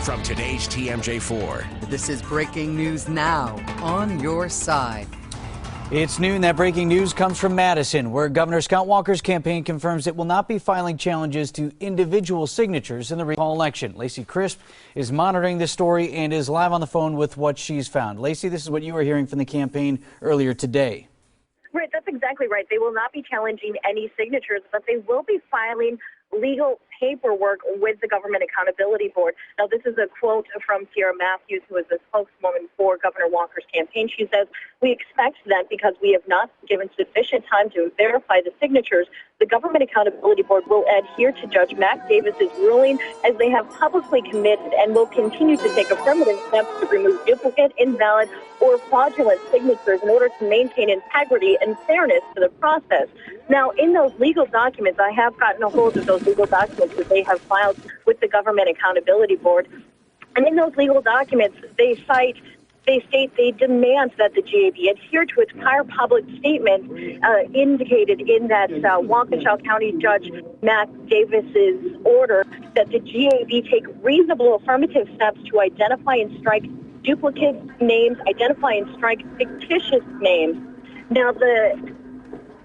From today's TMJ4. This is breaking news now on your side. It's noon. That breaking news comes from Madison, where Governor Scott Walker's campaign confirms it will not be filing challenges to individual signatures in the recall election. Lacey Crisp is monitoring this story and is live on the phone with what she's found. Lacey, this is what you were hearing from the campaign earlier today. Right, that's exactly right. They will not be challenging any signatures, but they will be filing legal paperwork with the Government Accountability Board. Now, this is a quote from Sierra Matthews, who is the spokeswoman for Governor Walker's campaign. She says, "We expect that because we have not given sufficient time to verify the signatures, the Government Accountability Board will adhere to Judge Mac Davis's ruling as they have publicly committed and will continue to take affirmative steps to remove duplicate, invalid, or fraudulent signatures in order to maintain integrity and fairness to the process." Now, in those legal documents, I have gotten a hold of those legal documents that they have filed with the Government Accountability Board. And in those legal documents, they state they demand that the GAB adhere to its prior public statement indicated in that Waukesha County Judge Mac Davis's order that the GAB take reasonable affirmative steps to identify and strike duplicate names, identify and strike fictitious names. Now, the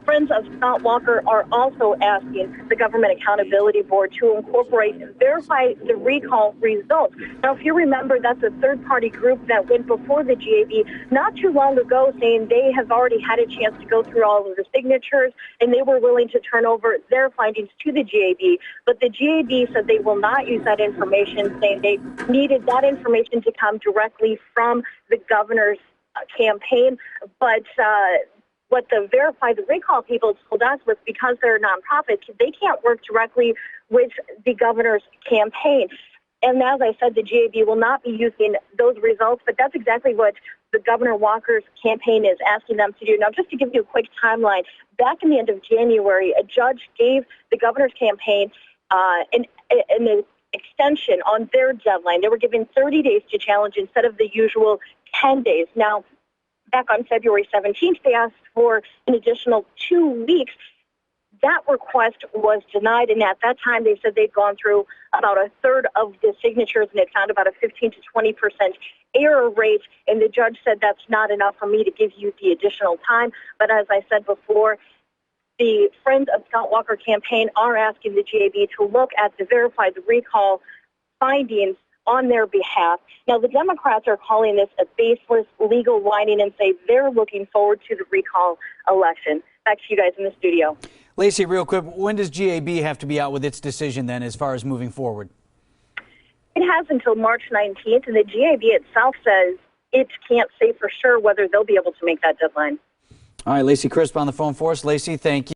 Friends of Scott Walker are also asking the Government Accountability Board to incorporate and verify the recall results. Now, if you remember, that's a third-party group that went before the GAB not too long ago saying they have already had a chance to go through all of the signatures and they were willing to turn over their findings to the GAB. But the GAB said they will not use that information, saying they needed that information to come directly from the governor's campaign. But what the Verify the Recall people told us was because they're nonprofits, they can't work directly with the governor's campaign. And as I said, the GAB will not be using those results, but that's exactly what the Governor Walker's campaign is asking them to do. Now, just to give you a quick timeline, back in the end of January, a judge gave the governor's campaign an extension on their deadline. They were given 30 days to challenge instead of the usual 10 days. Now, back on February 17th, they asked for an additional 2 weeks. That request was denied, and at that time, they said they'd gone through about a third of the signatures and had found about a 15 to 20% error rate, and the judge said that's not enough for me to give you the additional time. But as I said before, the Friends of Scott Walker campaign are asking the GAB to look at the Verify the Recall findings on their behalf. Now, the Democrats are calling this a baseless legal whining and say they're looking forward to the recall election. Back to you guys in the studio. Lacey, real quick, when does GAB have to be out with its decision then as far as moving forward? It has until March 19th, and the GAB itself says it can't say for sure whether they'll be able to make that deadline. All right, Lacey Crisp on the phone for us. Lacey, thank you.